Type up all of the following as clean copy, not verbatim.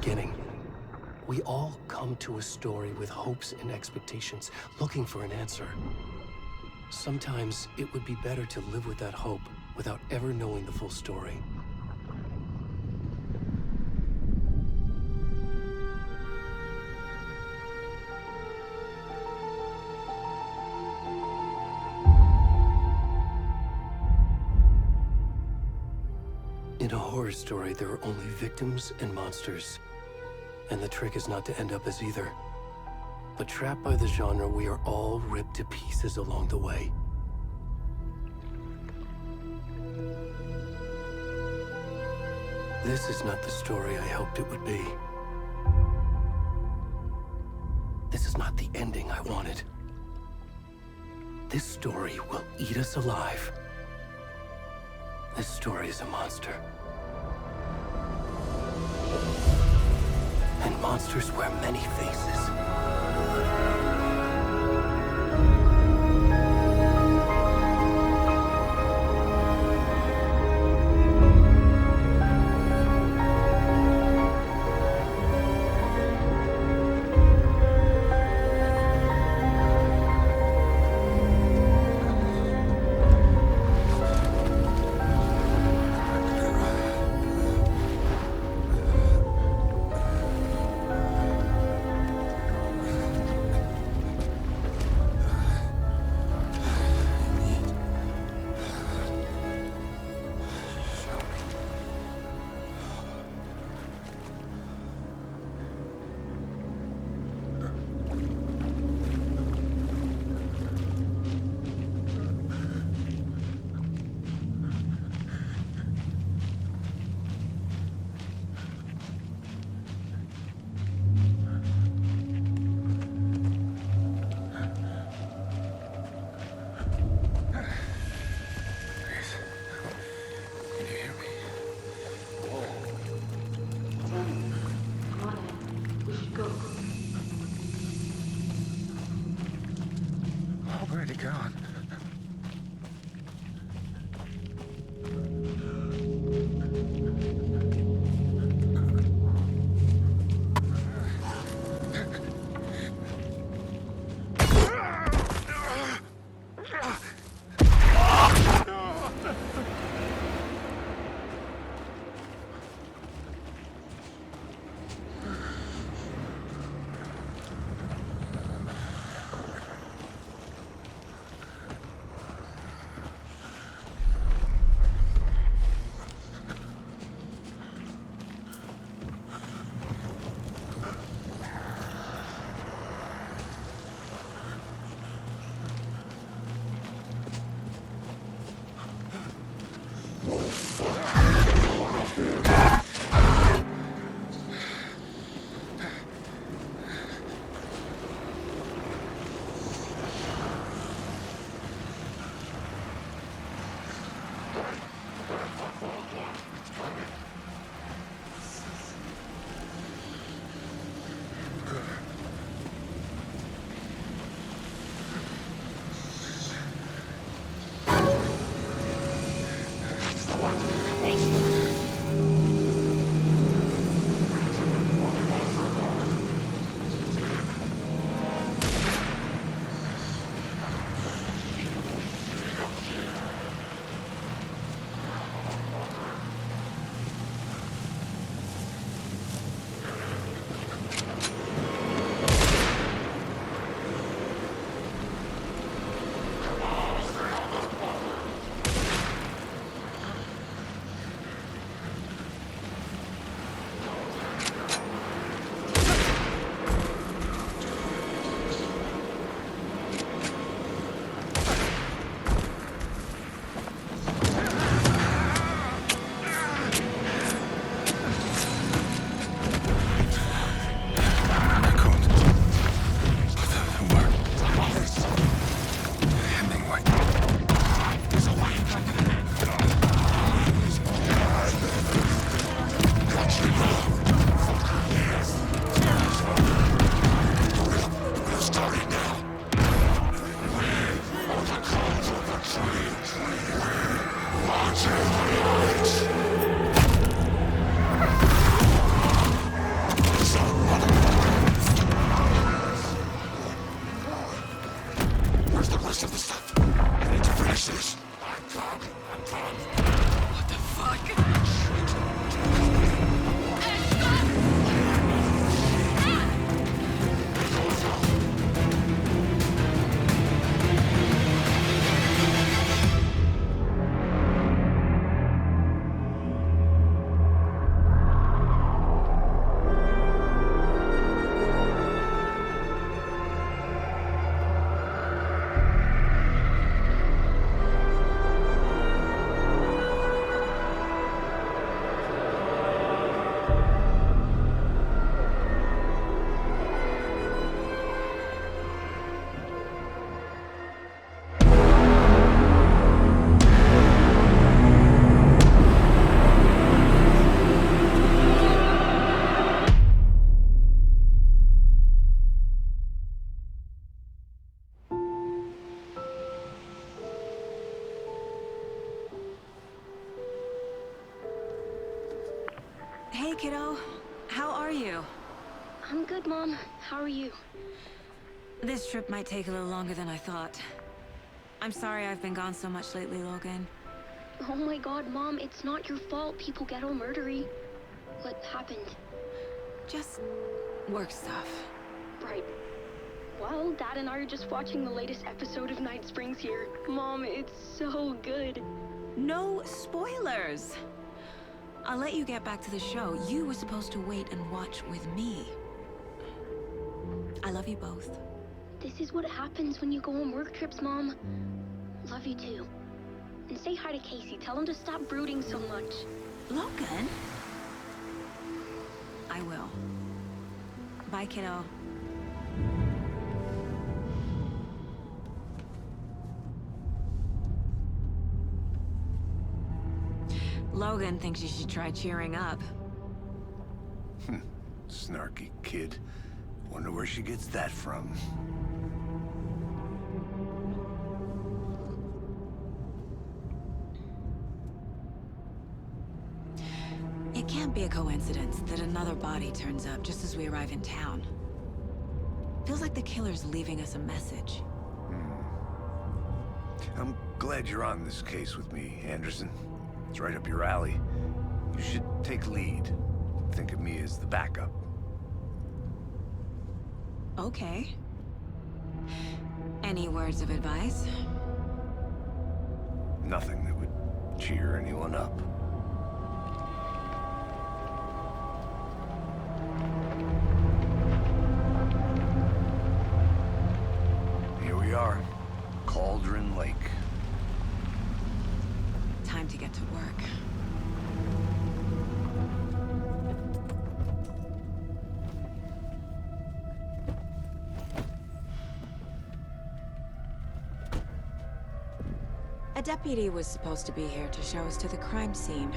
beginning. We all come to a story with hopes and expectations, looking for an answer. Sometimes it would be better to live with that hope without ever knowing the full story. In a horror story, there are only victims and monsters. And the trick is not to end up as either. But trapped by the genre, we are all ripped to pieces along the way. This is not the story I hoped it would be. This is not the ending I wanted. This story will eat us alive. This story is a monster. And monsters wear many faces. Hey, kiddo. How are you? I'm good, Mom. How are you? This trip might take a little longer than I thought. I'm sorry I've been gone so much lately, Logan. Oh my god, Mom, it's not your fault people get all murdery. What happened? Just work stuff. Right. Well, Dad and I are just watching the latest episode of Night Springs here. Mom, it's so good. No spoilers! I'll let you get back to the show. You were supposed to wait and watch with me. I love you both. This is what happens when you go on work trips, Mom. Love you too. And say hi to Casey. Tell him to stop brooding so much. Logan? I will. Bye, kiddo. Logan thinks you should try cheering up. Snarky kid. Wonder where she gets that from. It can't be a coincidence that another body turns up just as we arrive in town. Feels like the killer's leaving us a message. I'm glad you're on this case with me, Anderson. It's right up your alley. You should take lead. Think of me as the backup. Okay. Any words of advice? Nothing that would cheer anyone up. Here we are. Cauldron Lake. Time to get to work. A deputy was supposed to be here to show us to the crime scene.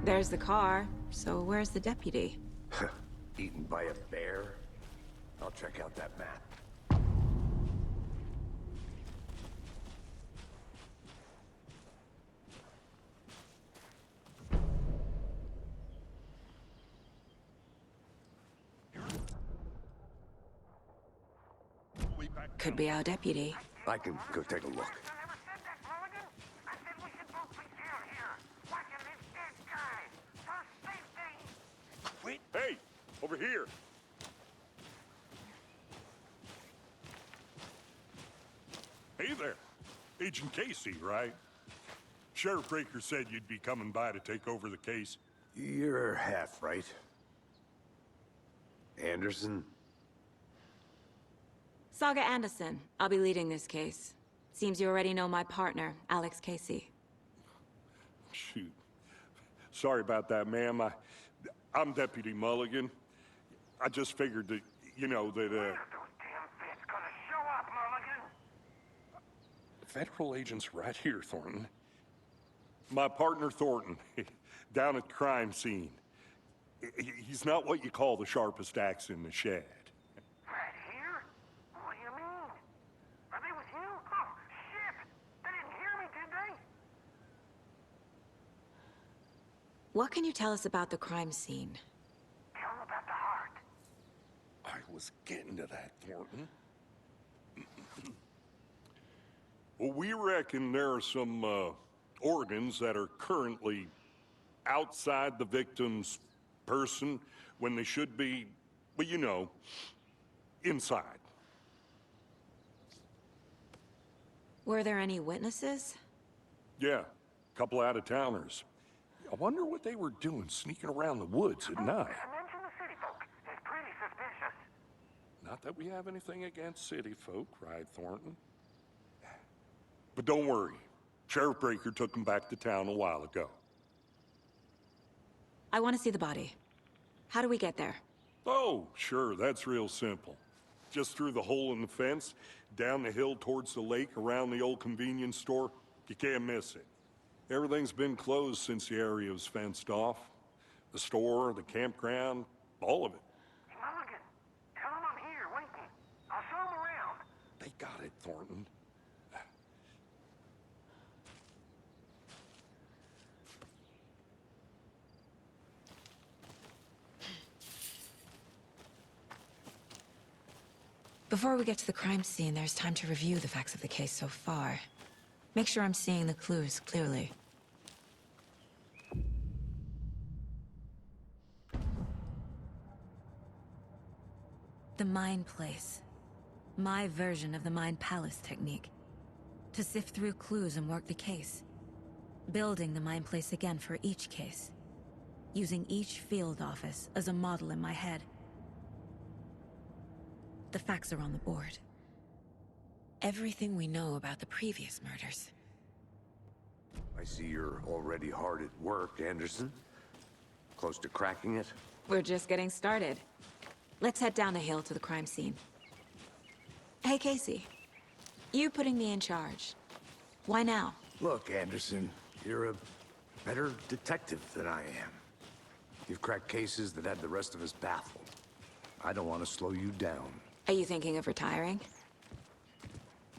There's the car, so where's the deputy? Eaten by a bear? I'll check out that map. Could be our deputy. I can go take a look. Wait. Hey, over here. Hey there. Agent Casey, right? Sheriff Breaker said you'd be coming by to take over the case. You're half right. Anderson? Saga Anderson. I'll be leading this case. Seems you already know my partner, Alex Casey. Shoot. Sorry about that, ma'am. I'm Deputy Mulligan. I just figured that, you know, that, Those damn feds gonna show up, Mulligan. Federal agent's right here, Thornton. My partner, Thornton, down at the crime scene. He's not what you call the sharpest axe in the shed. Right here? What do you mean? Are they with you? Oh, shit! They didn't hear me, did they? What can you tell us about the crime scene? Tell them about the heart. I was getting to that, Thornton. Well, we reckon there are some, organs that are currently outside the victim's person when they should be, well, you know, inside. Were there any witnesses? Yeah, a couple out-of-towners. I wonder what they were doing sneaking around the woods at night. Mention the city folk. It's pretty suspicious. Not that we have anything against city folk, right, Thornton? But don't worry. Sheriff Breaker took him back to town a while ago. I want to see the body. How do we get there? Oh, sure, that's real simple. Just through the hole in the fence, down the hill towards the lake, around the old convenience store. You can't miss it. Everything's been closed since the area was fenced off. The store, the campground, all of it. Mulligan, tell them I'm here, waiting. I'll show them around. They got it, Thornton. Before we get to the crime scene, there's time to review the facts of the case so far. Make sure I'm seeing the clues clearly. The Mind Place. My version of the Mind Palace technique. To sift through clues and work the case. Building the Mind Place again for each case. Using each field office as a model in my head. The facts are on the board. Everything we know about the previous murders. I see you're already hard at work, Anderson. Close to cracking it? We're just getting started. Let's head down the hill to the crime scene. Hey, Casey. You putting me in charge. Why now? Look, Anderson, you're a better detective than I am. You've cracked cases that had the rest of us baffled. I don't want to slow you down. Are you thinking of retiring?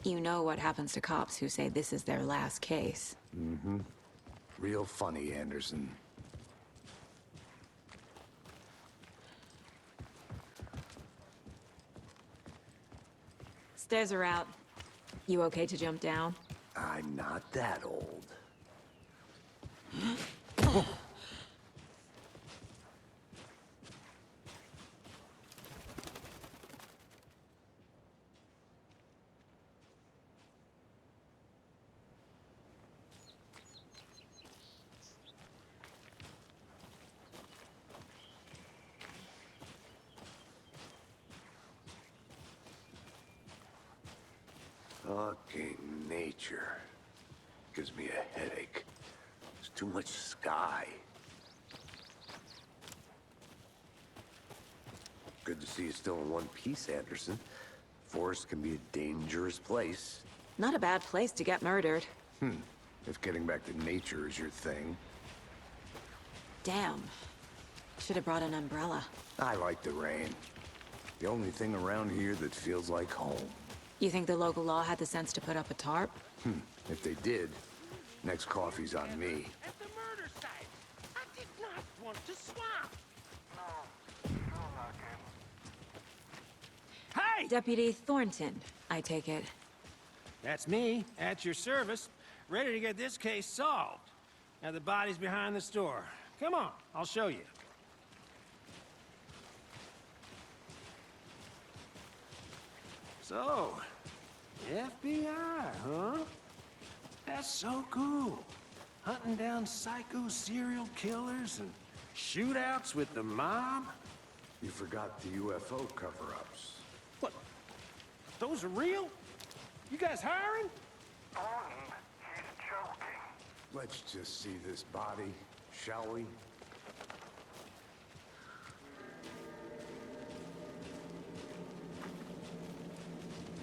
You know what happens to cops who say this is their last case. Mm-hmm. Real funny, Anderson. Stairs are out. You okay to jump down? I'm not that old. Fucking nature. Gives me a headache. There's too much sky. Good to see you still in one piece, Anderson. Forest can be a dangerous place. Not a bad place to get murdered. If getting back to nature is your thing. Damn. Should have brought an umbrella. I like the rain. The only thing around here that feels like home. You think the local law had the sense to put up a tarp? If they did, next coffee's on me. At the murder site. I did not want to swap. No, sure not, Hey! Deputy Thornton, I take it. That's me, at your service, ready to get this case solved. Now the body's behind the store. Come on, I'll show you. So, FBI, huh? That's so cool. Hunting down psycho serial killers and shootouts with the mob. You forgot the UFO cover-ups. What? Those are real? You guys hiring? Thornton, he's joking. Let's just see this body, shall we?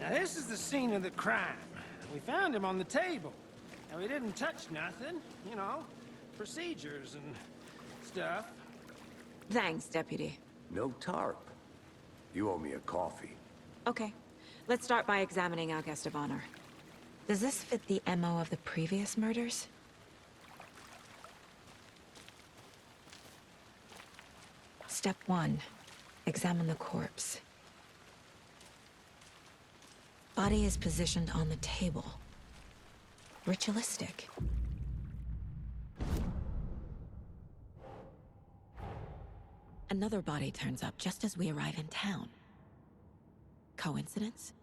Now this is the scene of the crime. We found him on the table. And we didn't touch nothing, you know, procedures and stuff. Thanks, Deputy. No tarp. You owe me a coffee. Okay. Let's start by examining our guest of honor. Does this fit the MO of the previous murders? Step 1. Examine the corpse. Body is positioned on the table. Ritualistic. Another body turns up just as we arrive in town. Coincidence?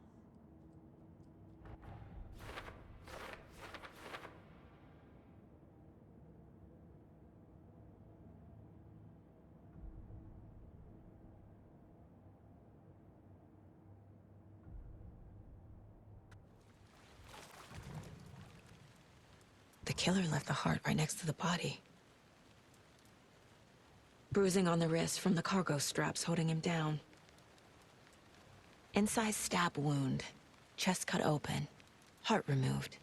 The killer left the heart right next to the body. Bruising on the wrist from the cargo straps holding him down. Incised stab wound. Chest cut open. Heart removed.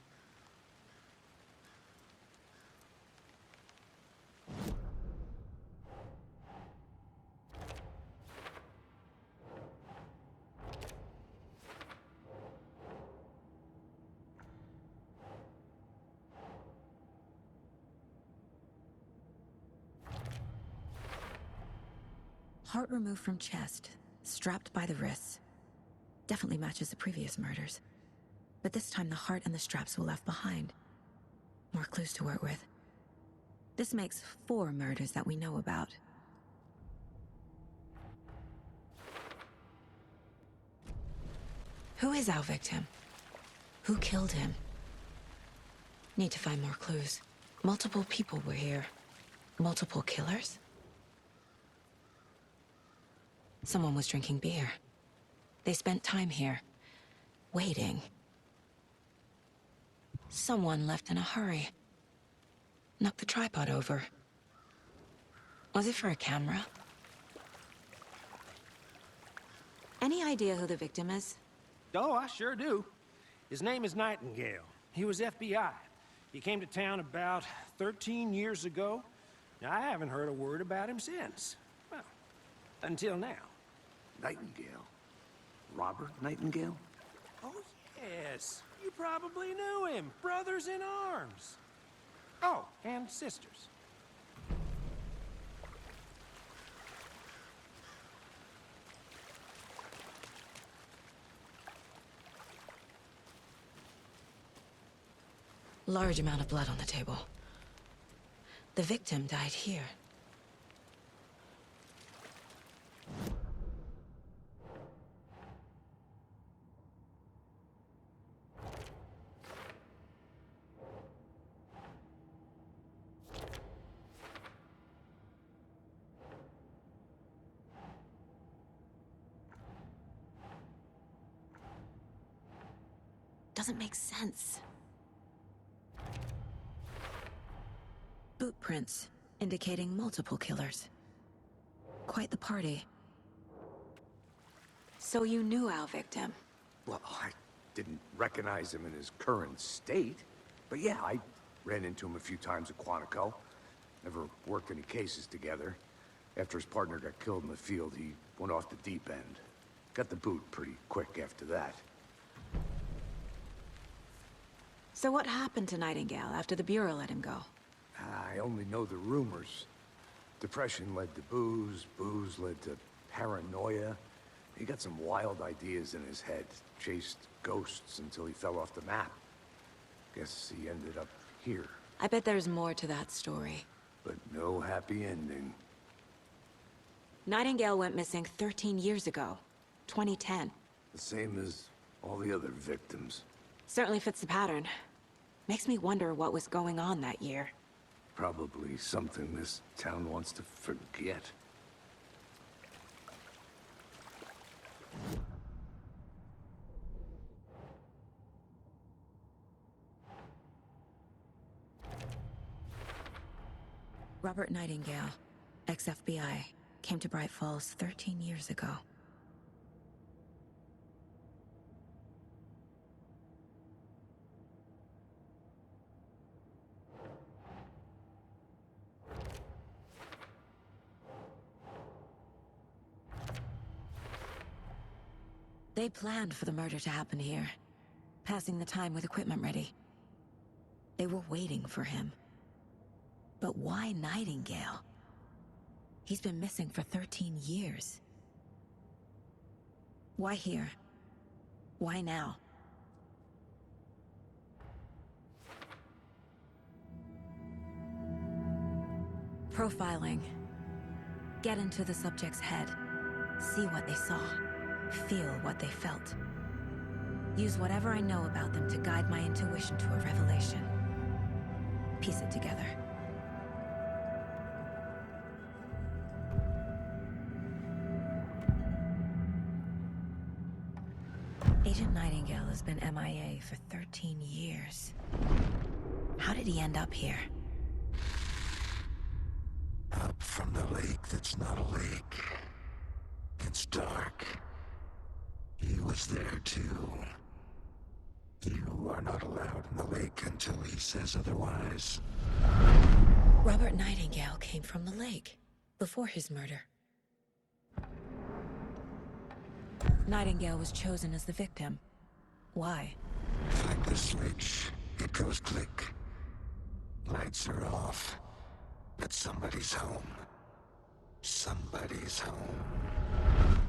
Heart removed from chest, strapped by the wrists. Definitely matches the previous murders. But this time the heart and the straps were left behind. More clues to work with. This makes 4 murders that we know about. Who is our victim? Who killed him? Need to find more clues. Multiple people were here. Multiple killers? Someone was drinking beer. They spent time here, waiting. Someone left in a hurry. Knocked the tripod over. Was it for a camera? Any idea who the victim is? Oh, I sure do. His name is Nightingale. He was FBI. He came to town about 13 years ago. Now, I haven't heard a word about him since. Well, until now. Nightingale? Robert Nightingale? Oh, yes. You probably knew him. Brothers in arms. Oh, and sisters. Large amount of blood on the table. The victim died here. Doesn't make sense. Boot prints, indicating multiple killers. Quite the party. So you knew our victim? Well, I didn't recognize him in his current state. But yeah, I ran into him a few times at Quantico. Never worked any cases together. After his partner got killed in the field, he went off the deep end. Got the boot pretty quick after that. So what happened to Nightingale after the Bureau let him go? I only know the rumors. Depression led to booze, booze led to paranoia. He got some wild ideas in his head, chased ghosts until he fell off the map. Guess he ended up here, I bet there's more to that story. but no happy ending. Nightingale went missing 13 years ago, 2010. The same as all the other victims. Certainly fits the pattern. Makes me wonder what was going on that year. Probably something this town wants to forget. Robert Nightingale, ex-FBI, came to Bright Falls 13 years ago. They planned for the murder to happen here, passing the time with equipment ready. They were waiting for him. But why Nightingale? He's been missing for 13 years. Why here? Why now? Profiling. Get into the subject's head. See what they saw. Feel what they felt. Use whatever I know about them to guide my intuition to a revelation. Piece it together. Agent Nightingale has been MIA for 13 years. How did he end up here? Up from the lake that's not a lake. It's dark. He was there too. You are not allowed in the lake until he says otherwise. Robert Nightingale came from the lake, before his murder. Nightingale was chosen as the victim. Why? Like the switch, it goes click. Lights are off. But somebody's home. Somebody's home.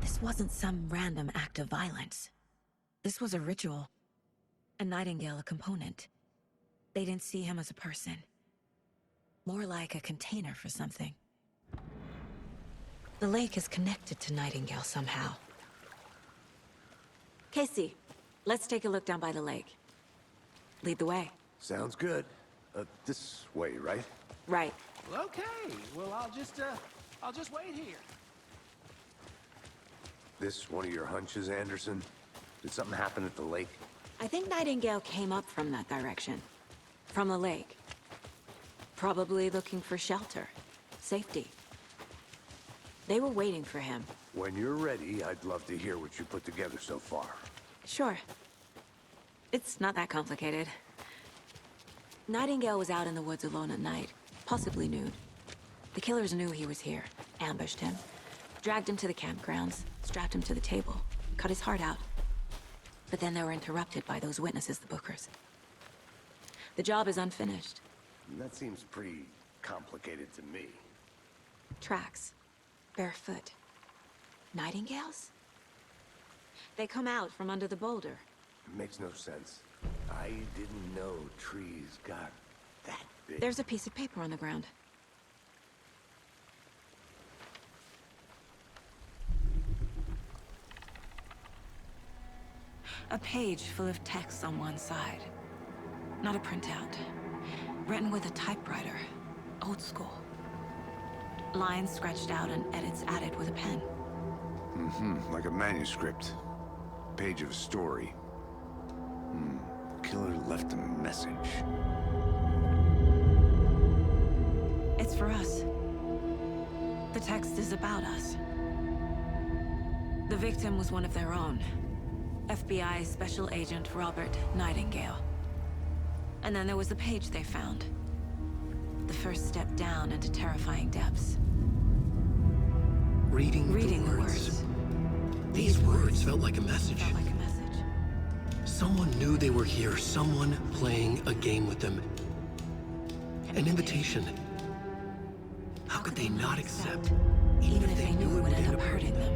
This wasn't some random act of violence. This was a ritual. A Nightingale a component. They didn't see him as a person. More like a container for something. The lake is connected to Nightingale somehow. Casey, let's take a look down by the lake. Lead the way. Sounds good. This way, right? Right. Well, okay. Well, I'll just wait here. This one of your hunches, Anderson? Did something happen at the lake? I think Nightingale came up from that direction. From the lake. Probably looking for shelter. Safety. They were waiting for him. When you're ready, I'd love to hear what you put together so far. Sure. It's not that complicated. Nightingale was out in the woods alone at night, possibly nude. The killers knew he was here, ambushed him, dragged him to the campgrounds, strapped him to the table, cut his heart out. But then they were interrupted by those witnesses, the Bookers. The job is unfinished. That seems pretty complicated to me. Tracks. Barefoot. Nightingales? They come out from under the boulder. Makes no sense. I didn't know trees got that big. There's a piece of paper on the ground. A page full of text on one side. Not a printout. Written with a typewriter. Old school. Lines scratched out and edits added with a pen. Like a manuscript. Page of a story. Killer left a message. It's for us. The text is about us. The victim was one of their own. FBI Special Agent Robert Nightingale. And then there was the page they found. The first step down into terrifying depths. Reading the words. These words felt like a message. Felt like a message. Someone knew they were here, someone playing a game with them. An invitation. How could they not accept, even if they knew it would end up hurting them?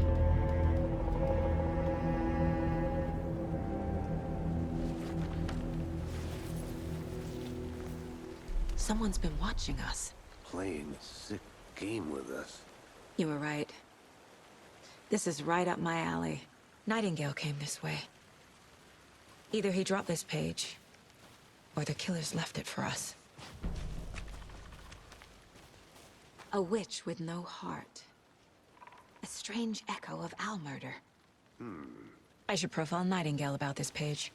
Someone's been watching us. Playing a sick game with us. You were right. This is right up my alley. Nightingale came this way. Either he dropped this page, or the killers left it for us. A witch with no heart. A strange echo of owl murder. I should profile Nightingale about this page.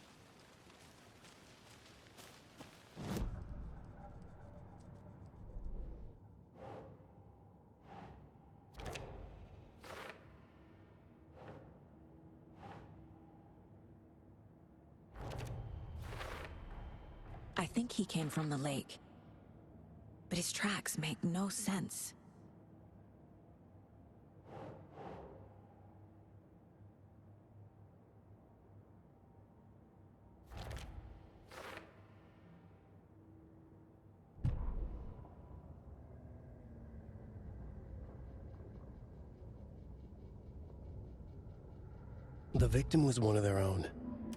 I think he came from the lake. But his tracks make no sense. The victim was one of their own.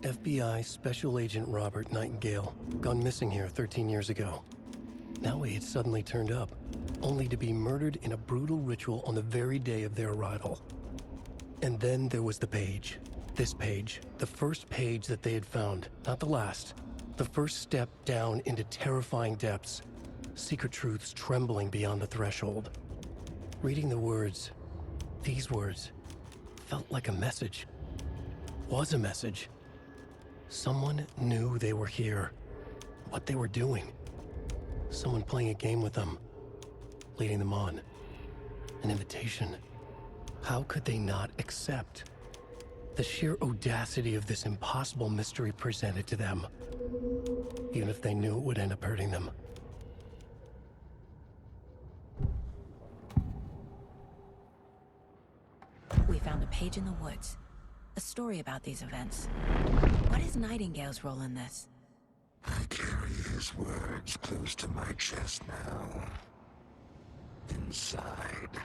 FBI Special Agent Robert Nightingale, gone missing here 13 years ago. Now he had suddenly turned up, only to be murdered in a brutal ritual on the very day of their arrival. And then there was the page. This page, the first page that they had found, not the last. The first step down into terrifying depths. Secret truths trembling beyond the threshold. Reading the words, these words, felt like a message. Was a message. Someone knew they were here, what they were doing. Someone playing a game with them, leading them on. An invitation. How could they not accept? The sheer audacity of this impossible mystery presented to them, even if they knew it would end up hurting them. We found a page in the woods. A story about these events. What is Nightingale's role in this? I carry his words close to my chest now. Inside,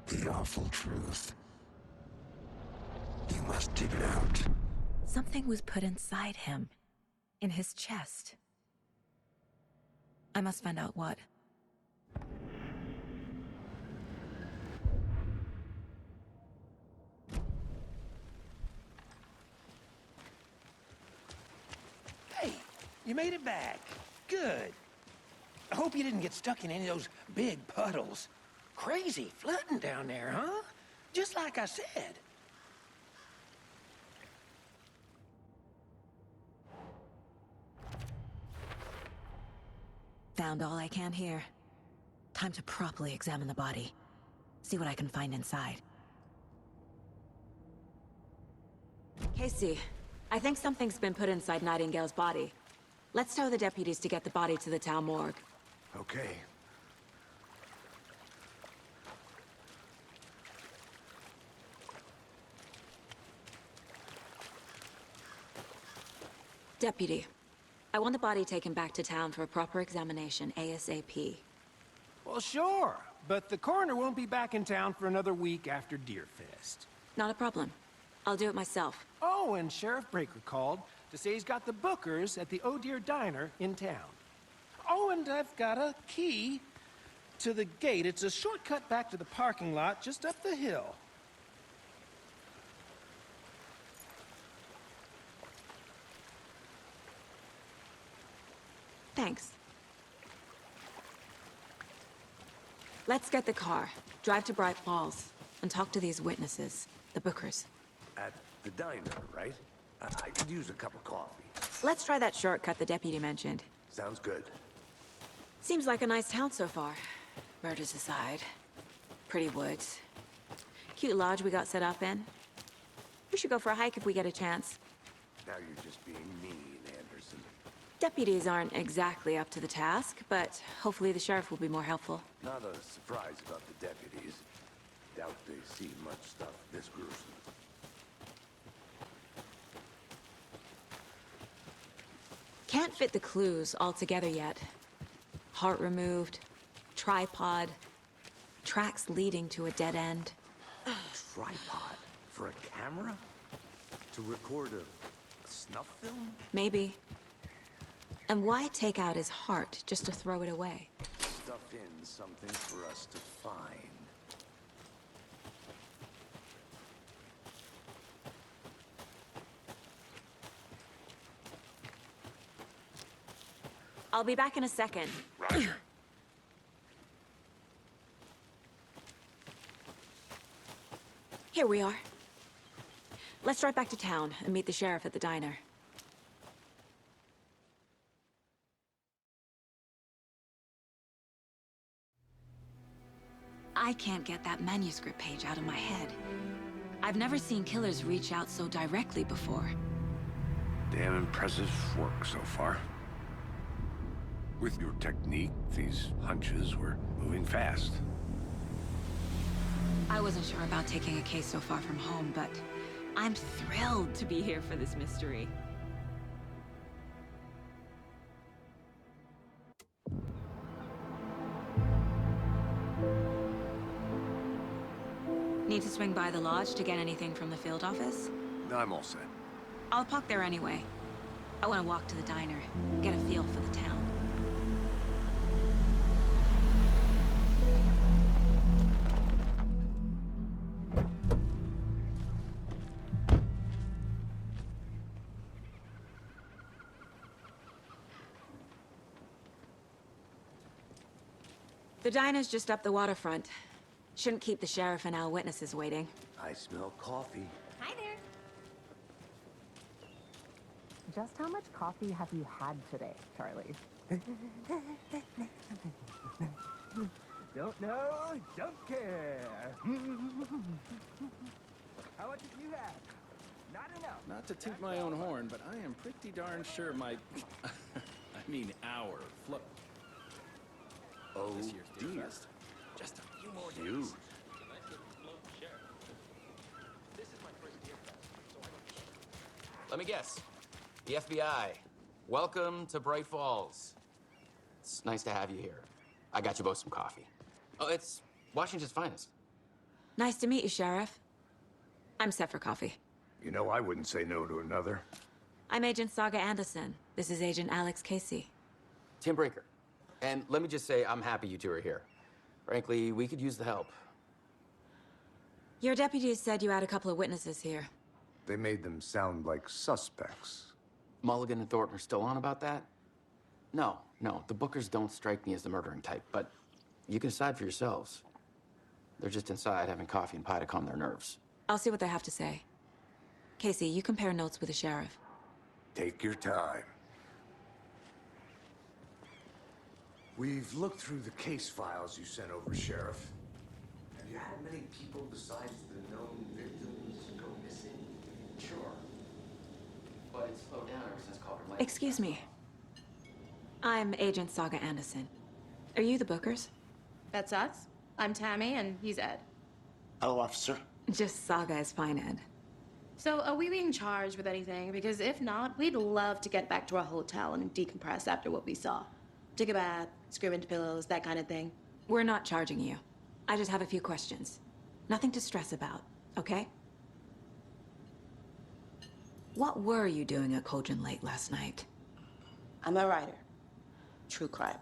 the awful truth. You must dig it out. something was put inside him. In his chest. I must find out what. Hey, you made it back. Good. I hope you didn't get stuck in any of those big puddles. Crazy flooding down there, huh? Just like I said. Found all I can here. Time to properly examine the body. See what I can find inside. Casey, I think something's been put inside Nightingale's body. Let's tell the deputies to get the body to the town morgue. Okay. Deputy, I want the body taken back to town for a proper examination, ASAP. Well, sure, but the coroner won't be back in town for another week after Deerfest. Not a problem. I'll do it myself. Oh, and Sheriff Breaker called to say he's got the bookers at the Oh Dear Diner in town. Oh, and I've got a key to the gate. It's a shortcut back to the parking lot just up the hill. Thanks. Let's get the car, drive to Bright Falls, and talk to these witnesses, the bookers. At the diner, right? I could use a cup of coffee. Let's try that shortcut the deputy mentioned. Sounds good. Seems like a nice town so far. Murders aside. Pretty woods. Cute lodge we got set up in. We should go for a hike if we get a chance. Now you're just being mean, Anderson. Deputies aren't exactly up to the task, but hopefully the sheriff will be more helpful. Not a surprise about the deputies. Doubt they see much stuff this gruesome. Can't fit the clues all together yet. Heart removed, tripod, tracks leading to a dead end. Tripod? For a camera? To record a snuff film? Maybe. And why take out his heart just to throw it away? Stuff in something for us to find. I'll be back in a second. Roger. Here we are. Let's drive back to town and meet the sheriff at the diner. I can't get that manuscript page out of my head. I've never seen killers reach out so directly before. Damn impressive work so far. With your technique, these hunches were moving fast. I wasn't sure about taking a case so far from home, but I'm thrilled to be here for this mystery. Need to swing by the lodge to get anything from the field office? I'm all set. I'll park there anyway. I want to walk to the diner, get a feel for the town. The diner's just up the waterfront. Shouldn't keep the sheriff and our witnesses waiting. I smell coffee. Hi there. Just how much coffee have you had today, Charlie? Don't know, don't care. How much have you had? Not enough. Not to toot my own horn, but I am pretty darn sure my... I mean our float. Oh, This year's dear. Deerfest. Just a few more Huge. days. Let me guess. The FBI. Welcome to Bright Falls. It's nice to have you here. I got you both some coffee. Oh, it's Washington's finest. Nice to meet you, Sheriff. I'm set for coffee. You know, I wouldn't say no to another. I'm Agent Saga Anderson. This is Agent Alex Casey. Tim Brinker. And let me just say, I'm happy you two are here. Frankly, we could use the help. Your deputies said you had a couple of witnesses here. They made them sound like suspects. Mulligan and Thornton are still on about that? No, the Bookers don't strike me as the murdering type, but you can decide for yourselves. They're just inside having coffee and pie to calm their nerves. I'll see what they have to say. Casey, you compare notes with the sheriff. Take your time. We've looked through the case files you sent over, Sheriff. Have you had many people besides the known victims go missing? Sure. But it's slowed down ever since Calder Lake. Excuse me. I'm Agent Saga Anderson. Are you the Bookers? That's us. I'm Tammy, and he's Ed. Hello, officer. Just Saga is fine, Ed. So, are we being charged with anything? Because if not, we'd love to get back to our hotel and decompress after what we saw. Take a bath, scream into pillows, that kind of thing. We're not charging you. I just have a few questions. Nothing to stress about, okay? What were you doing at Cauldron Lake last night? I'm a writer. True crime.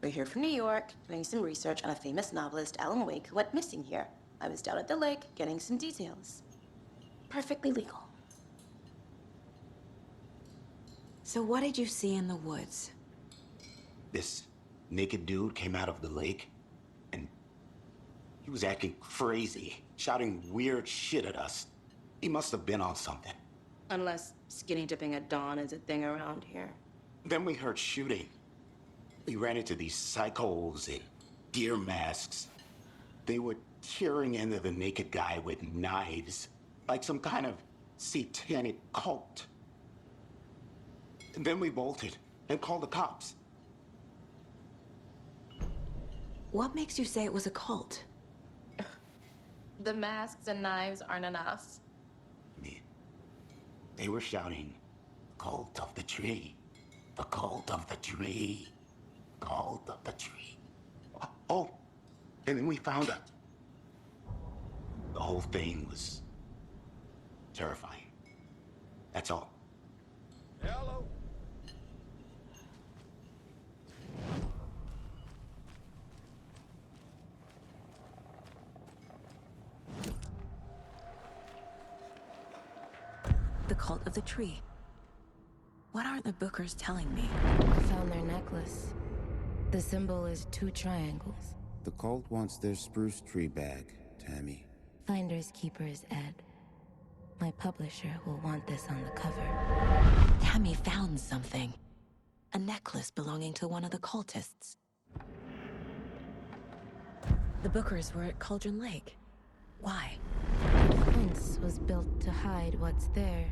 We're here from New York, doing some research on a famous novelist, Alan Wake, who went missing here. I was down at the lake, getting some details. Perfectly legal. So what did you see in the woods? This naked dude came out of the lake, and he was acting crazy, shouting weird shit at us. He must have been on something. Unless skinny dipping at dawn is a thing around here. Then we heard shooting. We ran into these psychos in deer masks. They were tearing into the naked guy with knives, like some kind of satanic cult. And then we bolted and called the cops. What makes you say it was a cult? The masks and knives aren't enough. They were shouting, "Cult of the tree, the cult of the tree, cult of the tree." Oh, and then we found out. The whole thing was terrifying. That's all. Hello. The cult of the tree. What aren't the Bookers telling me? I found their necklace. The symbol is 2 triangles. The cult wants their spruce tree back, Tammy. Finders keepers, Ed. My publisher will want this on the cover. Tammy found something. A necklace belonging to one of the cultists. The Bookers were at Cauldron Lake. Why? The fence was built to hide what's there.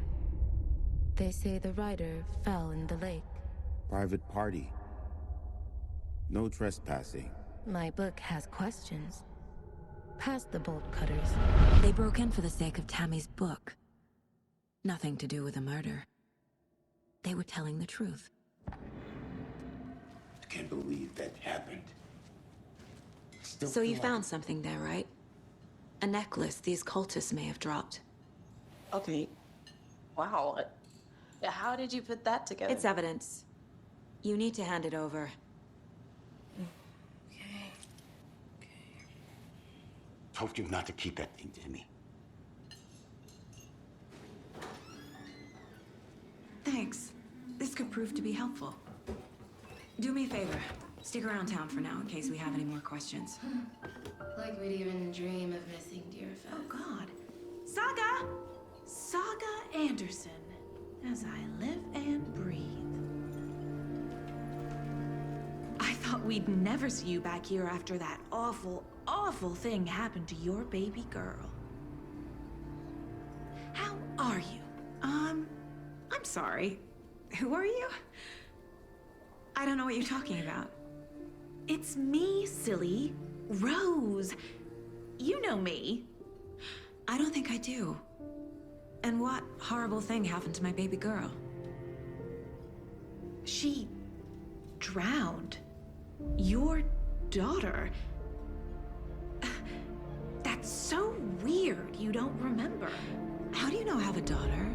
They say the rider fell in the lake. Private party. No trespassing. My book has questions. Past the bolt cutters. They broke in for the sake of Tammy's book. Nothing to do with the murder. They were telling the truth. I can't believe that happened. So you found something there, right? A necklace these cultists may have dropped. Okay. Wow. How did you put that together? It's evidence. You need to hand it over. Okay. Told you not to keep that thing to me. Thanks. This could prove to be helpful. Do me a favor. Stick around town for now in case we have any more questions. Like we'd even dream of missing dear Fez. Oh, God. Saga! Saga Anderson. As I live and breathe. I thought we'd never see you back here after that awful, awful thing happened to your baby girl. How are you? I'm sorry. Who are you? I don't know what you're talking about. It's me, silly. Rose. You know me. I don't think I do. And what horrible thing happened to my baby girl? She drowned. Your daughter. That's That's so weird you don't remember. How do you know I have a daughter?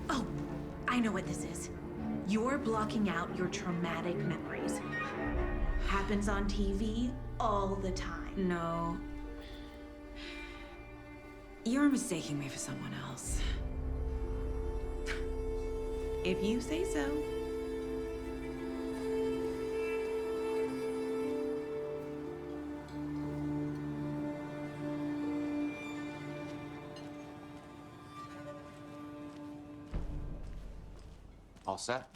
Oh, I know what this is. You're blocking out your traumatic memories. Happens on TV all the time. No. You're mistaking me for someone else. If you say so. All set?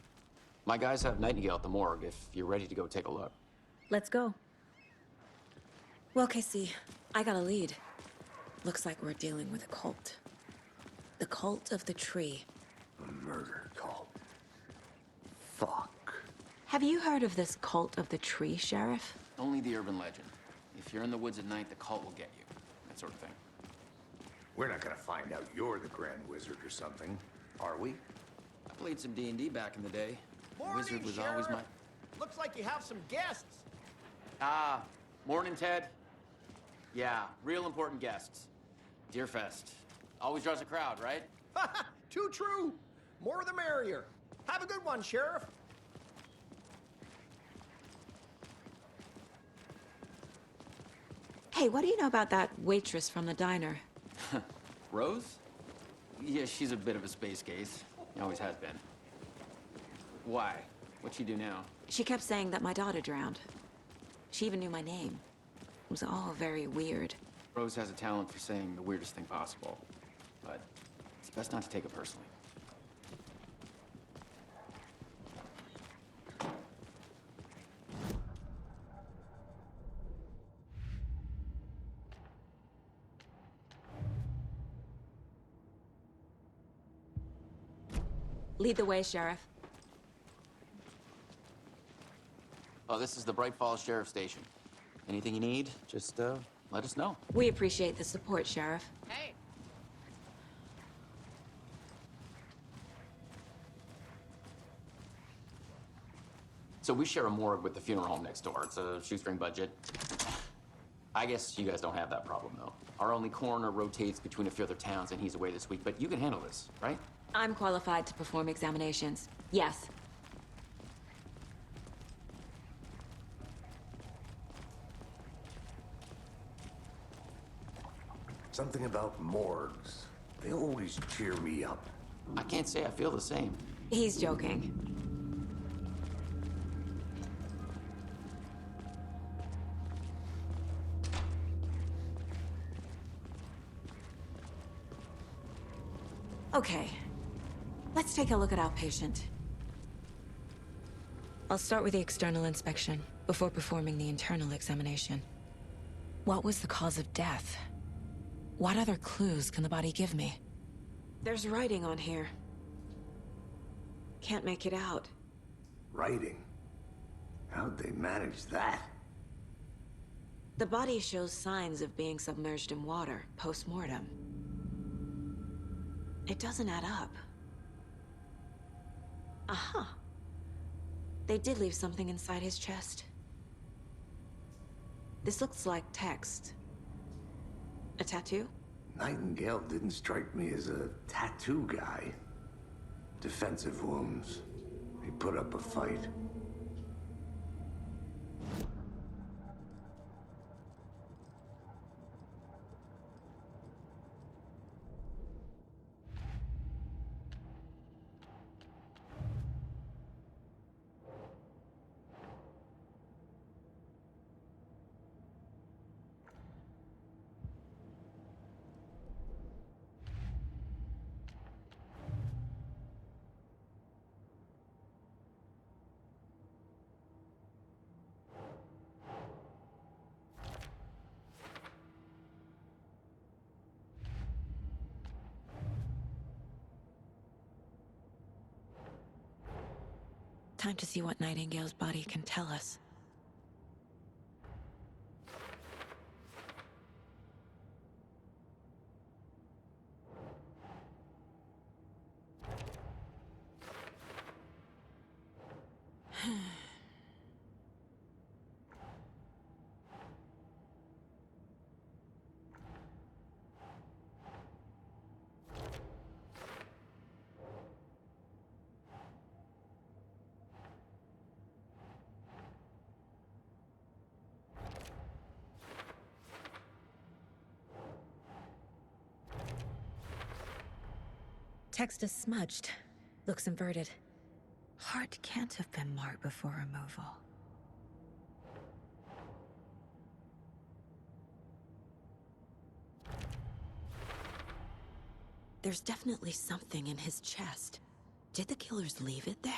My guys have Nightingale at the morgue if you're ready to go take a look. Let's go. Well, Casey, I got a lead. Looks like we're dealing with a cult. The cult of the tree. A murder cult. Fuck. Have you heard of this cult of the tree, Sheriff? Only the urban legend. If you're in the woods at night, the cult will get you. That sort of thing. We're not gonna find out you're the Grand Wizard or something, are we? I played some D&D back in the day. Morning, Wizard was Sheriff. always my... Looks like you have some guests. Ah, morning, Ted. Yeah, real important guests. Deerfest. Always draws a crowd, right? Too true. More the merrier. Have a good one, Sheriff. Hey, what do you know about that waitress from the diner? Rose? Yeah, she's a bit of a space case. Always has been. Why? What'd she do now? She kept saying that my daughter drowned. She even knew my name. It was all very weird. Rose has a talent for saying the weirdest thing possible. But it's best not to take it personally. Lead the way, Sheriff. Oh, this is the Bright Falls Sheriff Station. Anything you need, just let us know. We appreciate the support, Sheriff. Hey. So we share a morgue with the funeral home next door. It's a shoestring budget. I guess you guys don't have that problem, though. Our only coroner rotates between a few other towns, and he's away this week, but you can handle this, right? I'm qualified to perform examinations. Yes. Something about morgues. They always cheer me up. I can't say I feel the same. He's joking. Okay. Let's take a look at our patient. I'll start with the external inspection before performing the internal examination. What was the cause of death? What other clues can the body give me? There's writing on here. Can't make it out. Writing? How'd they manage that? The body shows signs of being submerged in water post-mortem. It doesn't add up. Aha. They did leave something inside his chest. This looks like text. A tattoo? Nightingale didn't strike me as a tattoo guy. Defensive wounds. He put up a fight. Time to see what Nightingale's body can tell us. Text is smudged. Looks inverted. Heart can't have been marked before removal. There's definitely something in his chest. Did the killers leave it there?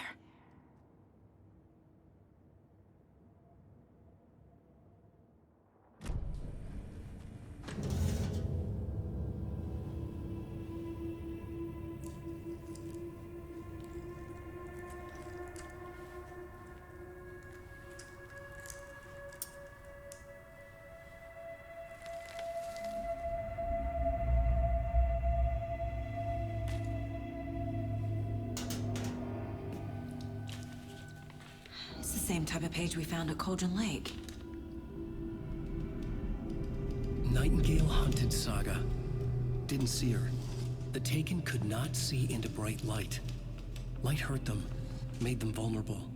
It's the same type of page we found at Cauldron Lake. Nightingale hunted Saga. Didn't see her. The Taken could not see into bright light. Light hurt them, made them vulnerable.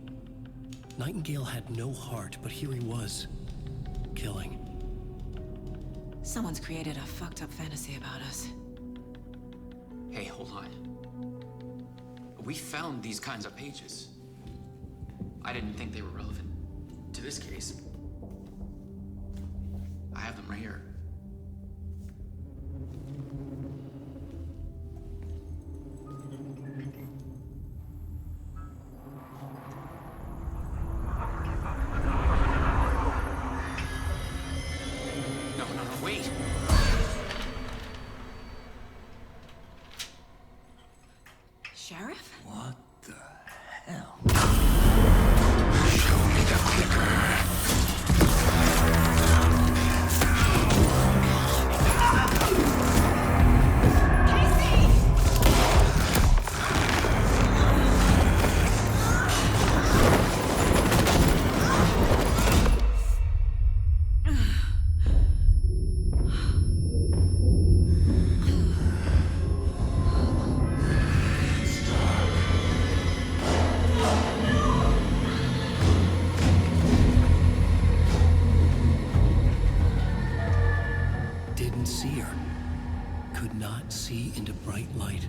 Nightingale had no heart, but here he was, killing. Someone's created a fucked up fantasy about us. Hey, hold on. We found these kinds of pages. I didn't think they were relevant to this case. I have them right here. No, wait. Sheriff? What the hell? Show me the clicker. Didn't see her. Could not see into bright light.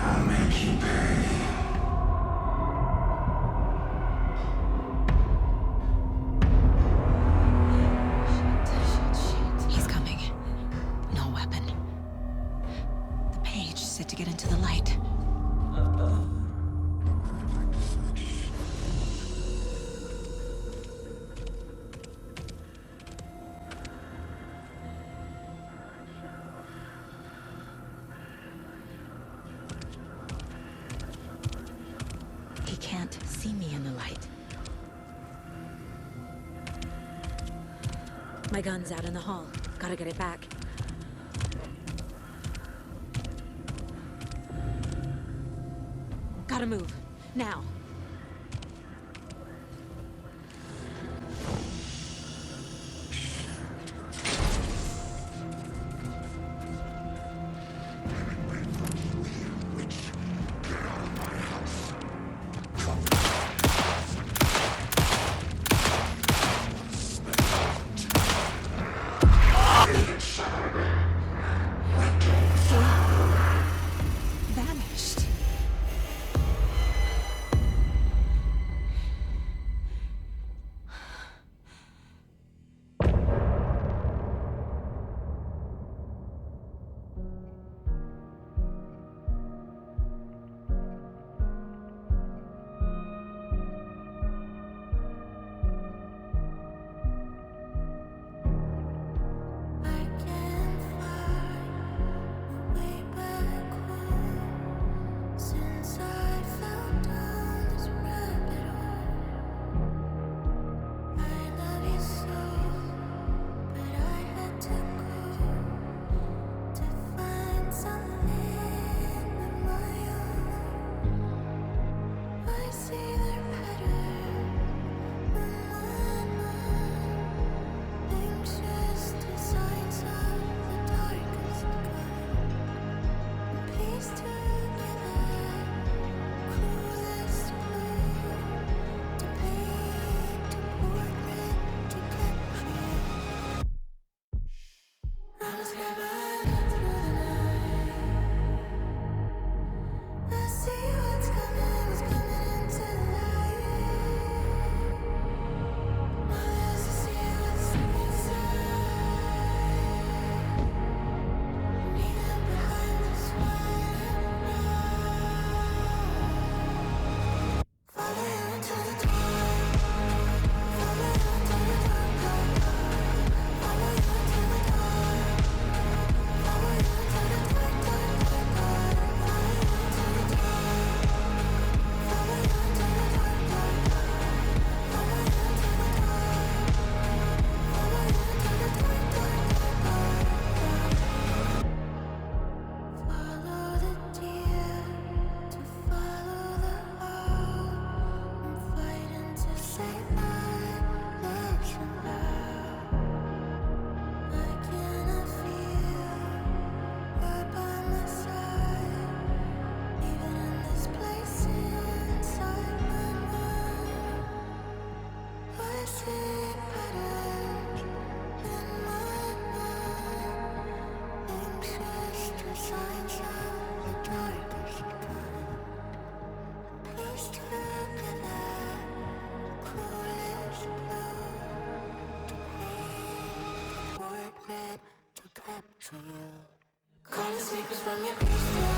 I'll make you pay. He's coming. No weapon. The page said to get into the light. He can't see me in the light. My gun's out in the hall. Gotta get it back. Gotta move. Now. Vanished. Call the sleepers from your crystal.